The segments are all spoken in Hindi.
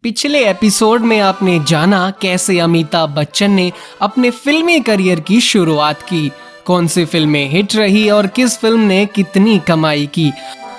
पिछले एपिसोड में आपने जाना कैसे अमिताभ बच्चन ने अपने फिल्मी करियर की शुरुआत की, कौन सी फिल्में हिट रही और किस फिल्म ने कितनी कमाई की।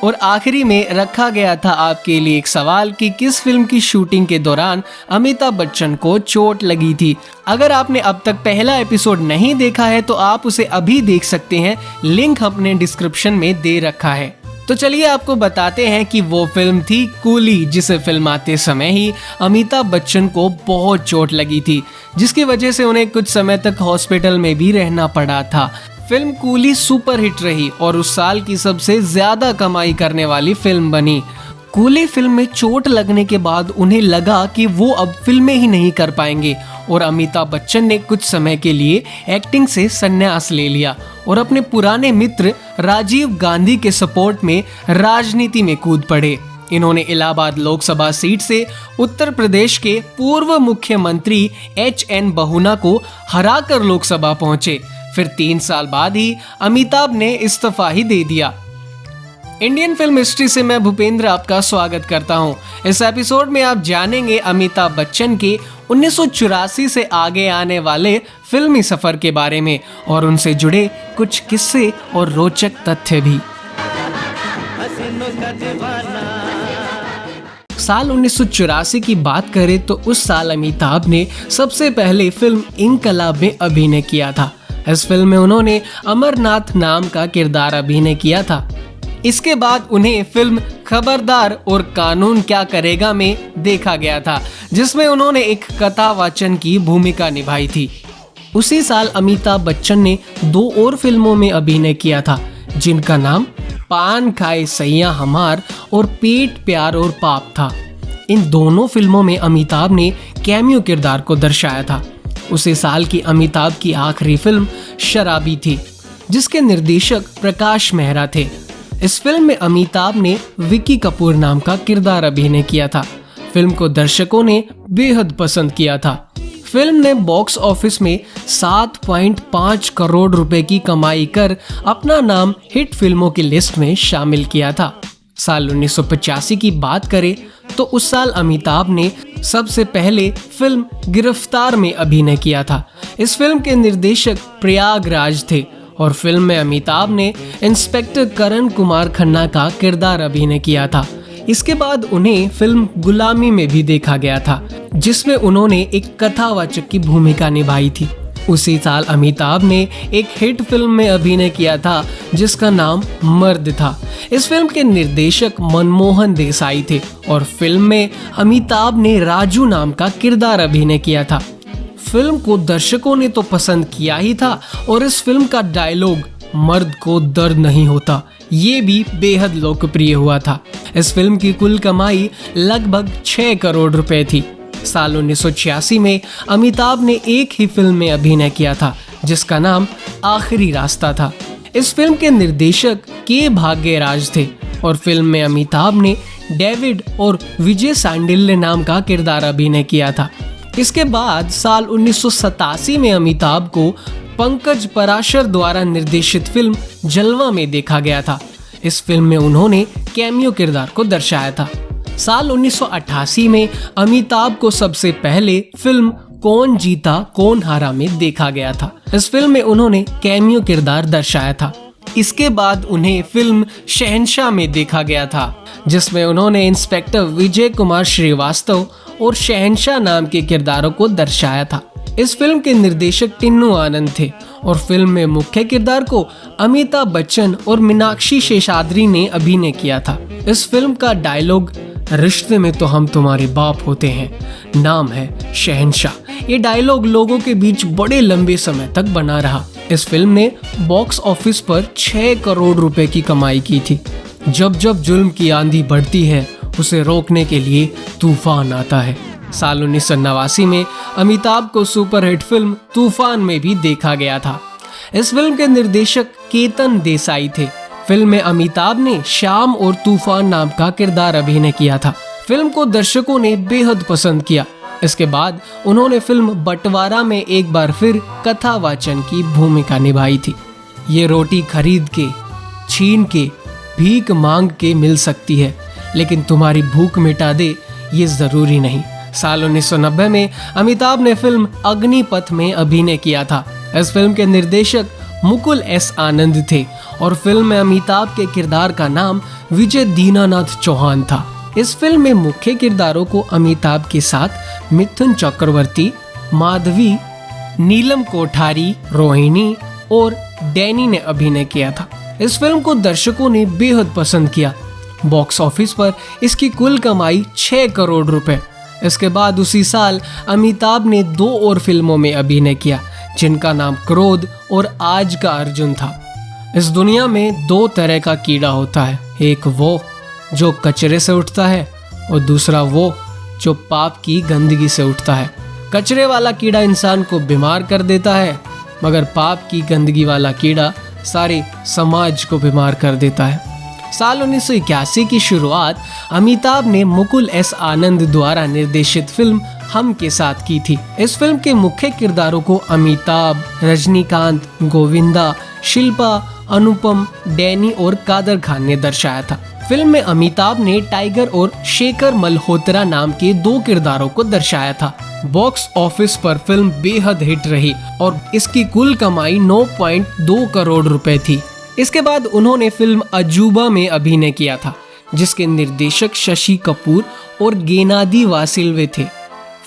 और आखिरी में रखा गया था आपके लिए एक सवाल कि किस फिल्म की शूटिंग के दौरान अमिताभ बच्चन को चोट लगी थी। अगर आपने अब तक पहला एपिसोड नहीं देखा है तो आप उसे अभी देख सकते हैं, लिंक हमने डिस्क्रिप्शन में दे रखा है। तो चलिए आपको बताते हैं कि वो फिल्म थी कूली, जिसे फिल्माते समय ही अमिताभ बच्चन को बहुत चोट लगी थी, जिसकी वजह से उन्हें कुछ समय तक हॉस्पिटल में भी रहना पड़ा था। फिल्म कूली सुपरहिट रही और उस साल की सबसे ज्यादा कमाई करने वाली फिल्म बनी। कूली फिल्म में चोट लगने के बाद उन्हें लगा कि वो अब फिल्में ही नहीं कर पाएंगे और अमिताभ बच्चन ने कुछ समय के लिए एक्टिंग से संन्यास ले लिया और अपने पुराने मित्र राजीव गांधी के सपोर्ट में राजनीति में कूद पड़े। इन्होंने इलाहाबाद लोकसभा सीट से उत्तर प्रदेश के पूर्व मुख्यमंत्री HN बहुना को हराकर लोकसभा पहुंचे। फिर 3 साल बाद ही अमिताभ ने इस्तीफा ही दे दिया। इंडियन फिल्म हिस्ट्री से मैं भूपेंद्र आपका स्वागत करता हूं। इस एपिसोड में आप जानेंगे अमिताभ बच्चन के 1984 से आगे आने वाले फिल्मी सफर के बारे में और उनसे जुड़े कुछ किस्से और रोचक तथ्य भी। साल 1984 की बात करें तो उस साल अमिताभ ने सबसे पहले फिल्म इनकलाब में अभिनय किया था। इस फिल्म में उन्होंने अमरनाथ नाम का किरदार अभिनय किया था। इसके बाद उन्हें फिल्म खबरदार और कानून क्या करेगा में देखा गया था, जिसमें उन्होंने एक कथावाचन की भूमिका निभाई थी। उसी साल अमिताभ बच्चन ने 2 और फिल्मों में अभिनय किया था, जिनका नाम पान खाए सैया हमार और पेट प्यार और पाप था। इन दोनों फिल्मों में अमिताभ ने कैमियो किरदार को दर्शाया था। उसी साल की अमिताभ की आखिरी फिल्म शराबी थी, जिसके निर्देशक प्रकाश मेहरा थे। इस फिल्म में अमिताभ ने विकी कपूर नाम का किरदार अभिनय किया था। फिल्म को दर्शकों ने बेहद पसंद किया था। फिल्म ने बॉक्स ऑफिस में 7.5 करोड़ रुपए की कमाई कर अपना नाम हिट फिल्मों की लिस्ट में शामिल किया था। साल 1985 की बात करें तो उस साल अमिताभ ने सबसे पहले फिल्म गिरफ्तार में अभिनय किया था। इस फिल्म के निर्देशक प्रयागराज थे और फिल्म में अमिताभ ने इंस्पेक्टर करण कुमार खन्ना का किरदार अभिनय किया था। इसके बाद उन्हें फिल्म गुलामी में भी देखा गया था, जिसमें उन्होंने एक कथावाचक की भूमिका निभाई थी। उसी साल अमिताभ ने एक हिट फिल्म में अभिनय किया था, जिसका नाम मर्द था। इस फिल्म के निर्देशक मनमोहन देसाई थे और फिल्म में अमिताभ ने राजू नाम का किरदार अभिनय किया था। फिल्म को दर्शकों ने तो पसंद किया ही था और इस फिल्म का डायलॉग मर्द को दर्द नहीं होता, ये भी बेहद लोकप्रिय हुआ था। इस फिल्म की कुल कमाई लगभग 6 करोड़ रुपए थी। साल 1986 में अमिताभ ने एक ही फिल्म में अभिनय किया था, जिसका नाम आखिरी रास्ता था। इस फिल्म के निर्देशक के भाग्यराज थे और फिल्म में अमिताभ ने डेविड और विजय सांडिल्य नाम का किरदार अभिनय किया था। इसके बाद साल 1987 में अमिताभ को पंकज पराशर द्वारा निर्देशित फिल्म जलवा में देखा गया था। इस फिल्म में उन्होंने कैमियो किरदार को दर्शाया था। साल 1988 में अमिताभ को सबसे पहले फिल्म कौन जीता कौन हारा में देखा गया था। इस फिल्म में उन्होंने कैमियो किरदार दर्शाया था। इसके बाद उन्हें फिल्म शहंशाह में देखा गया था, जिसमें उन्होंने इंस्पेक्टर विजय कुमार श्रीवास्तव और शहंशाह नाम के किरदारों को दर्शाया था। इस फिल्म के निर्देशक टिन्नू आनंद थे और फिल्म में मुख्य किरदार को अमिताभ बच्चन और मीनाक्षी शेषाद्री ने अभिनय किया था। इस फिल्म का डायलॉग रिश्ते में तो हम तुम्हारे बाप होते हैं, नाम है शहंशाह। ये डायलॉग लोगों के बीच बड़े लंबे समय तक बना रहा। इस फिल्म ने बॉक्स ऑफिस पर 6 करोड़ रुपए की कमाई की थी। जब जब जुल्म की आंधी बढ़ती है, उसे रोकने के लिए तूफान आता है। साल 1989 में अमिताभ को सुपरहिट फिल्म तूफान में भी देखा गया था। इस फिल्म के निर्देशक केतन देसाई थे। फिल्म में अमिताभ ने श्याम और तूफान नाम का किरदार अभिनय किया था। फिल्म को दर्शकों ने बेहद पसंद किया। इसके बाद उन्होंने फिल्म बंटवारा में एक बार फिर कथावाचन की भूमिका निभाई थी। ये रोटी खरीद के, छीन के, भीख मांग के मिल सकती है, लेकिन तुम्हारी भूख मिटा दे ये जरूरी नहीं। साल 1990 में अमिताभ ने फिल्म अग्निपथ में अभिनय किया था। इस फिल्म के निर्देशक मुकुल एस आनंद थे और फिल्म में अमिताभ के किरदार का नाम विजय दीनानाथ चौहान था। इस फिल्म में मुख्य किरदारों को अमिताभ के साथ मिथुन चक्रवर्ती, माधवी, नीलम कोठारी, रोहिणी और डैनी ने अभिनय किया था। इस फिल्म को दर्शकों ने बेहद पसंद किया। बॉक्स ऑफिस पर इसकी कुल कमाई 6 करोड़ रुपए। इसके बाद उसी साल अमिताभ ने 2 और फिल्मों में अभिनय किया, जिनका नाम क्रोध और आज का अर्जुन था। इस दुनिया में 2 तरह का कीड़ा होता है, एक वो जो कचरे से उठता है और दूसरा वो जो पाप की गंदगी से उठता है। कचरे वाला कीड़ा इंसान को बीमार कर देता है, मगर पाप की गंदगी वाला कीड़ा सारे समाज को बीमार कर देता है। साल 1981 की शुरुआत अमिताभ ने मुकुल एस आनंद द्वारा निर्देशित फिल्म हम के साथ की थी। इस फिल्म के मुख्य किरदारों को अमिताभ, रजनीकांत, गोविंदा, शिल्पा, अनुपम, डैनी और कादर खान ने दर्शाया था। फिल्म में अमिताभ ने टाइगर और शेखर मल्होत्रा नाम के 2 किरदारों को दर्शाया था। बॉक्स ऑफिस पर फिल्म बेहद हिट रही और इसकी कुल कमाई 9.2 करोड़ रुपए थी। इसके बाद उन्होंने फिल्म अजूबा में अभिनय किया था, जिसके निर्देशक शशि कपूर और गेनादी वासिल्वे थे।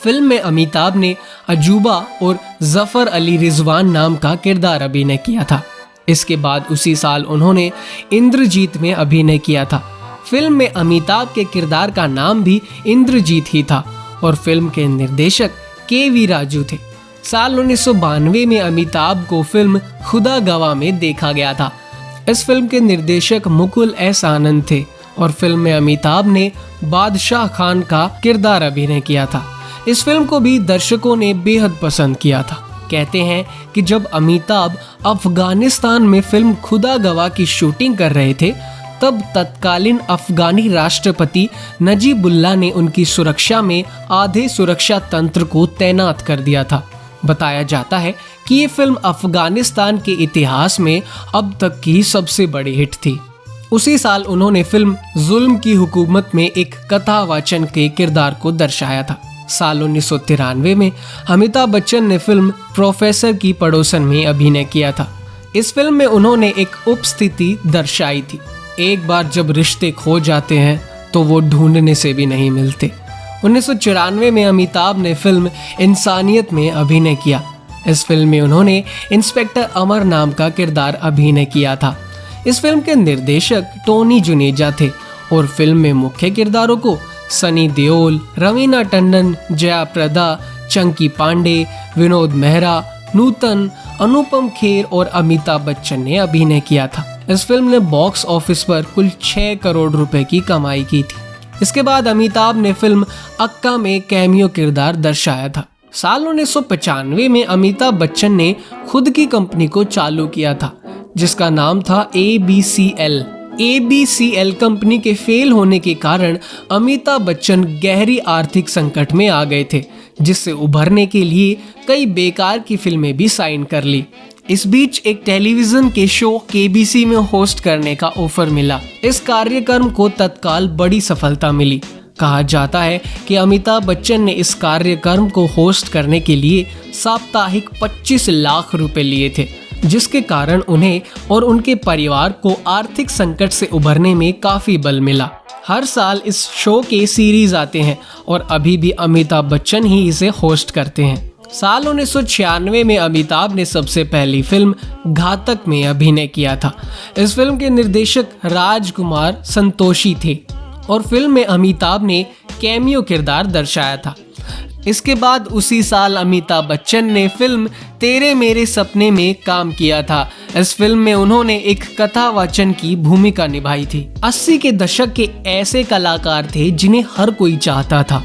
फिल्म में अमिताभ ने अजूबा और जफर अली रिजवान नाम का किरदार अभिनय किया था। इसके बाद उसी साल उन्होंने इंद्रजीत में अभिनय किया था। फिल्म में अमिताभ के किरदार का नाम भी इंद्रजीत ही था और फिल्म के निर्देशक के.वी. राजू थे। साल 1992 में अमिताभ को फिल्म खुदा गवाह में देखा गया था। इस फिल्म के निर्देशक मुकुल एस आनंद थे और फिल्म में अमिताभ ने बादशाह खान का किरदार अभिनय किया था। इस फिल्म को भी दर्शकों ने बेहद पसंद किया था। कहते हैं कि जब अमिताभ अफगानिस्तान में फिल्म खुदा गवाह की शूटिंग कर रहे थे, तब तत्कालीन अफगानी राष्ट्रपति नजीबुल्लाह ने उनकी सुरक्षा में आधे सुरक्षा तंत्र को तैनात कर दिया था। बताया जाता है कि ये फिल्म अफगानिस्तान के इतिहास में अब तक की सबसे बड़ी हिट थी। उसी साल उन्होंने फिल्म जुल्म की हुकूमत में एक कथावाचन के किरदार को दर्शाया था। साल 1993 में अमिताभ बच्चन ने फिल्म प्रोफेसर की पड़ोसन में अभिनय किया था। इस फिल्म में उन्होंने एक उपस्थिति दर्शाई थी, एक बार जब रिश्ते खो जाते हैं तो वो ढूंढने से भी नहीं मिलते। 1994 में अमिताभ ने फिल्म इंसानियत में अभिनय किया। इस फिल्म में उन्होंने इंस्पेक्टर अमर नाम का किरदार अभिनय किया था। इस फिल्म के निर्देशक टोनी जुनेजा थे और फिल्म में मुख्य किरदारों को सनी देओल, रवीना टंडन, जया प्रदा, चंकी पांडे, विनोद मेहरा, नूतन, अनुपम खेर और अमिताभ बच्चन ने अभिनय किया था। इस फिल्म ने बॉक्स ऑफिस पर कुल 6 करोड़ रुपए की कमाई की थी। इसके बाद अमिताभ ने फिल्म अक्का में कैमियो किरदार दर्शाया था। साल 1995 में अमिताभ बच्चन ने खुद की कंपनी को चालू किया था, जिसका नाम था ABCL। ABCL कंपनी के फेल होने के कारण अमिताभ बच्चन गहरी आर्थिक संकट में आ गए थे, जिससे उभरने के लिए कई बेकार की फिल्में भी साइन कर ली। इस बीच एक टेलीविजन के शो KBC में होस्ट करने का ऑफर मिला। इस कार्यक्रम को तत्काल बड़ी सफलता मिली। कहा जाता है कि अमिताभ बच्चन ने इस कार्यक्रम को होस्ट करने के लिए साप्ताहिक 25 लाख रुपए लिए थे, जिसके कारण उन्हें और उनके परिवार को आर्थिक संकट से उभरने में काफी बल मिला। हर साल इस शो के सीरीज आते हैं और अभी भी अमिताभ बच्चन ही इसे होस्ट करते हैं। साल 1996 में अमिताभ ने सबसे पहली फिल्म घातक में अभिनय किया था। इस फिल्म के निर्देशक राजकुमार संतोषी थे और फिल्म में अमिताभ ने कैमियो किरदार दर्शाया था। इसके बाद उसी साल अमिताभ बच्चन ने फिल्म तेरे मेरे सपने में काम किया था। इस फिल्म में उन्होंने एक कथावाचन की भूमिका निभाई थी। 80 के दशक के ऐसे कलाकार थे जिन्हें हर कोई चाहता था।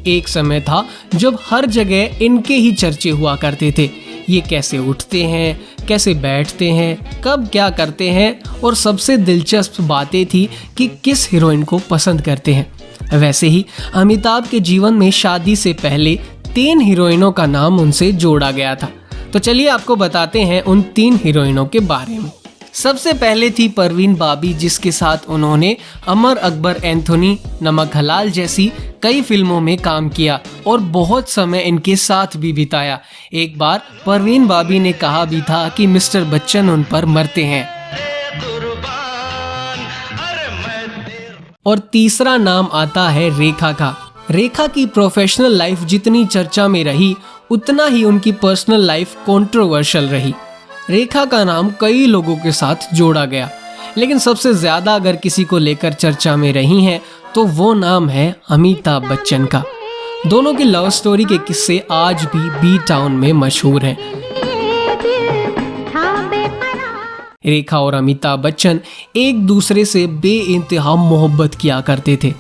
एक समय था जब हर जगह इनके ही चर्चे हुआ करते थे। ये कैसे उठते हैं, कैसे बैठते हैं, कब क्या करते हैं, और सबसे दिलचस्प बातें थी कि किस हीरोइन को पसंद करते हैं। वैसे ही अमिताभ के जीवन में शादी से पहले 3 हीरोइनों का नाम उनसे जोड़ा गया था। तो चलिए आपको बताते हैं उन 3 हीरोइनों के बारे में। सबसे पहले थी परवीन बाबी, जिसके साथ उन्होंने अमर अकबर एंथोनी, नमक हलाल जैसी कई फिल्मों में काम किया और बहुत समय इनके साथ भी बिताया। एक बार परवीन बाबी ने कहा भी था कि मिस्टर बच्चन उन पर मरते हैं। और तीसरा नाम आता है रेखा का। रेखा की प्रोफेशनल लाइफ जितनी चर्चा में रही, उतना ही उनकी पर्सनल लाइफ कंट्रोवर्शियल रही। रेखा का नाम कई लोगों के साथ जोड़ा गया, लेकिन सबसे ज्यादा अगर किसी को लेकर चर्चा में रही हैं तो वो नाम है अमिताभ बच्चन का। दोनों की लव स्टोरी के किस्से आज भी बी टाउन में मशहूर हैं। रेखा और अमिताभ बच्चन एक दूसरे से बेइंतहा मोहब्बत किया करते थे,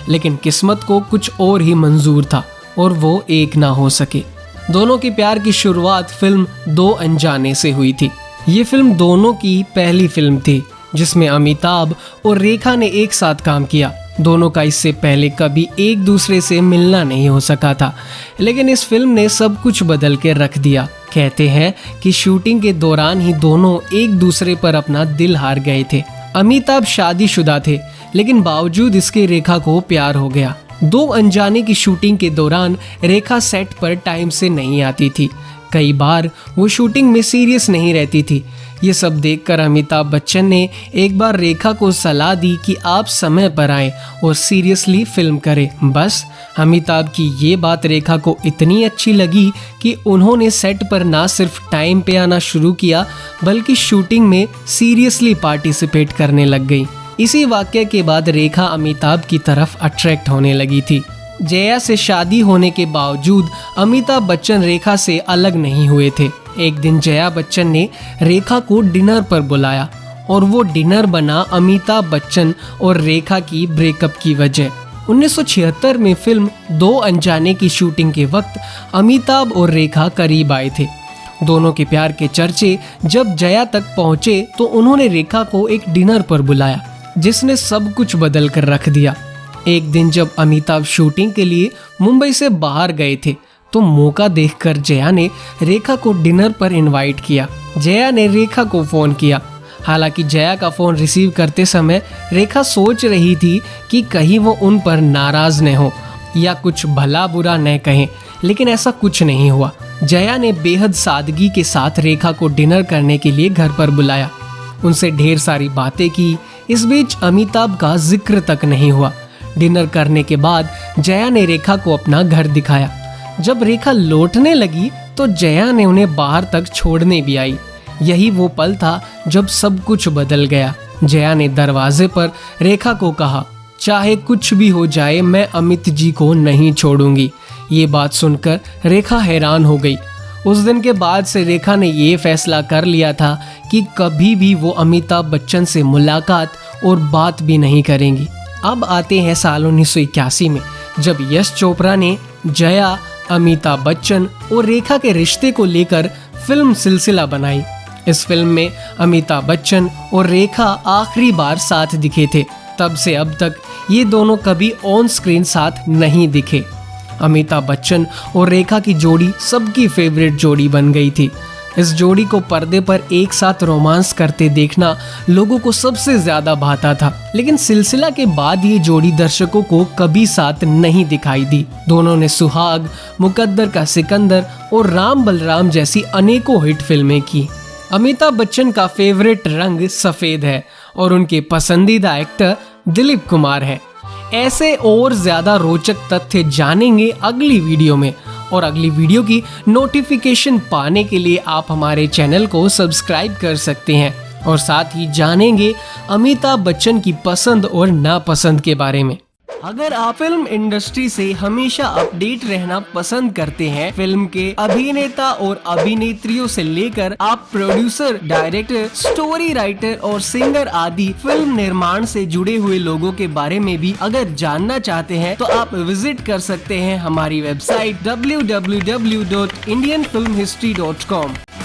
लेकिन किस्मत को कुछ और ही मंजूर था और वो एक ना हो सके। दोनों के प्यार की शुरुआत फिल्म दो अनजाने से हुई थी। ये फिल्म दोनों की पहली फिल्म थी जिसमें अमिताभ और रेखा ने एक साथ काम किया। दोनों का इससे पहले कभी एक दूसरे से मिलना नहीं हो सका था, लेकिन इस फिल्म ने सब कुछ बदल के रख दिया। कहते हैं कि शूटिंग के दौरान ही दोनों एक दूसरे पर अपना दिल हार गए थे। अमिताभ शादीशुदा थे, लेकिन बावजूद इसके रेखा को प्यार हो गया। दो अनजाने की शूटिंग के दौरान रेखा सेट पर टाइम से नहीं आती थी। कई बार वो शूटिंग में सीरियस नहीं रहती थी। ये सब देखकर अमिताभ बच्चन ने एक बार रेखा को सलाह दी कि आप समय पर आएं और सीरियसली फिल्म करें। बस अमिताभ की ये बात रेखा को इतनी अच्छी लगी कि उन्होंने सेट पर ना सिर्फ टाइम पे आना शुरू किया, बल्कि शूटिंग में सीरियसली पार्टिसिपेट करने लग गई। इसी वाक्य के बाद रेखा अमिताभ की तरफ अट्रैक्ट होने लगी थी। जया से शादी होने के बावजूद अमिताभ बच्चन रेखा से अलग नहीं हुए थे। एक दिन जया बच्चन ने रेखा को डिनर पर बुलाया और वो डिनर बना अमिताभ बच्चन और रेखा की ब्रेकअप की वजह। 1976 में फिल्म दो अनजाने की शूटिंग के वक्त अमिताभ और रेखा करीब आए थे। दोनों के प्यार के चर्चे जब जया तक पहुंचे तो उन्होंने रेखा को एक डिनर पर बुलाया, जिसने सब कुछ बदल कर रख दिया। एक दिन जब अमिताभ शूटिंग के लिए मुंबई से बाहर गए थे तो मौका देखकर जया ने रेखा को डिनर पर इनवाइट किया। जया ने रेखा को फोन किया। हालांकि जया का फोन रिसीव करते समय रेखा सोच रही थी कि कहीं वो उन पर नाराज न हो या कुछ भला बुरा न कहें, लेकिन ऐसा कुछ नहीं हुआ। जया ने बेहद सादगी के साथ रेखा को डिनर करने के लिए घर पर बुलाया। उनसे ढेर सारी बातें की। इस बीच अमिताभ का जिक्र तक नहीं हुआ। डिनर करने के बाद जया ने रेखा को अपना घर दिखाया। जब रेखा लौटने लगी तो जया ने उन्हें बाहर तक छोड़ने भी आई। यही वो पल था जब सब कुछ बदल गया। जया ने दरवाजे पर रेखा को कहा, चाहे कुछ भी हो जाए मैं अमित जी को नहीं छोड़ूंगी। ये बात सुनकर रेखा हैरान हो गई। उस दिन के बाद से रेखा ने ये फैसला कर लिया था कि कभी भी वो अमिताभ बच्चन से मुलाकात और बात भी नहीं करेंगी। अब आते हैं साल 1981 में, जब यश चोपड़ा ने जया, अमिताभ बच्चन और रेखा के रिश्ते को लेकर फिल्म सिलसिला बनाई। इस फिल्म में अमिताभ बच्चन और रेखा आखिरी बार साथ दिखे थे। तब से अब तक ये दोनों कभी ऑन स्क्रीन साथ नहीं दिखे। अमिताभ बच्चन और रेखा की जोड़ी सबकी फेवरेट जोड़ी बन गई थी। इस जोड़ी को पर्दे पर एक साथ रोमांस करते देखना लोगों को सबसे ज्यादा भाता था, लेकिन सिलसिला के बाद ये जोड़ी दर्शकों को कभी साथ नहीं दिखाई दी। दोनों ने सुहाग, मुकद्दर का सिकंदर और राम बलराम जैसी अनेकों हिट फिल्में की। अमिताभ बच्चन का फेवरेट रंग सफेद है और उनके पसंदीदा एक्टर दिलीप कुमार है। ऐसे और ज्यादा रोचक तथ्य जानेंगे अगली वीडियो में, और अगली वीडियो की नोटिफिकेशन पाने के लिए आप हमारे चैनल को सब्सक्राइब कर सकते हैं और साथ ही जानेंगे अमिताभ बच्चन की पसंद और नापसंद के बारे में। अगर आप फिल्म इंडस्ट्री से हमेशा अपडेट रहना पसंद करते हैं, फिल्म के अभिनेता और अभिनेत्रियों से लेकर आप प्रोड्यूसर, डायरेक्टर, स्टोरी राइटर और सिंगर आदि फिल्म निर्माण से जुड़े हुए लोगों के बारे में भी अगर जानना चाहते हैं, तो आप विजिट कर सकते हैं हमारी वेबसाइट www.indianfilmhistory.com।